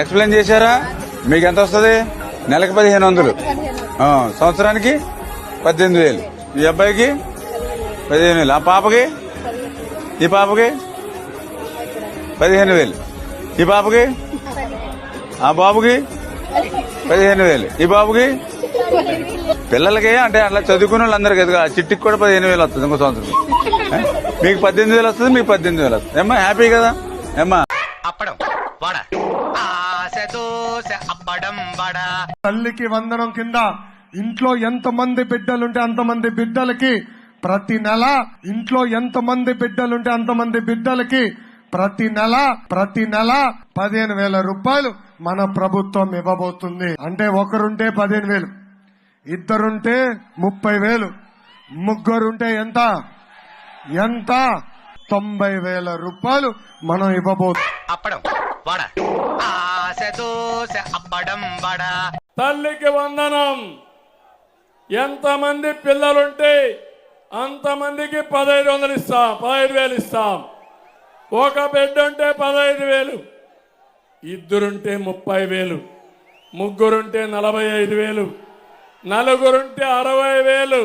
Explain చేశారా? మీకు ఎంత వస్తుంది? నెలకు 1500, సంవత్సరానికి 18,000. ఈ అబ్బాయికి 15,000. ఆ పాపకి, ఈ పాపకి 15,000. ఈ పాపకి, ఆ బాబుకి 15,000. ఈ బాబుకి, పిల్లలకి అంటే అట్లా చదువుకున్న వాళ్ళందరికీ ఎదుగు చిట్టికి కూడా 15,000 వస్తుంది ఇంకో సంవత్సరం. మీకు 18,000 వస్తుంది, మీకు 18,000 వస్తుంది. ఏమ్మా హ్యాపీ కదా? ఏమ్మా తల్లికి వందనం కింద ఇంట్లో ఎంతమంది బిడ్డలుంటే అంతమంది బిడ్డలకి ప్రతి నెల, ఇంట్లో ఎంతమంది బిడ్డలుంటే అంతమంది బిడ్డలకి ప్రతి నెల 15,000 రూపాయలు మన ప్రభుత్వం ఇవ్వబోతుంది. అంటే ఒకరుంటే 15,000, ఇద్దరుంటే 30,000, ముగ్గురుంటే ఎంత 90,000 రూపాయలు మనం ఇవ్వబోతున్నాం. తల్లికి వందనం. ఎంతమంది పిల్లలుంటే అంతమందికి 1500 ఇస్తాం, 15,000 ఇస్తాం. ఒక బిడ్డ ఉంటే 15,000, ఇద్దరుంటే 30,000, ముగ్గురుంటే 45,000, నలుగురుంటే 60,000,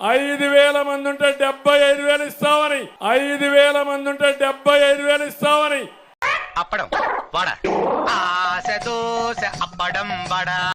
5,000 మంది ఉంటే 75,000 ఇస్తామని, 5,000 మంది ఉంటే 75,000 ఇస్తామని.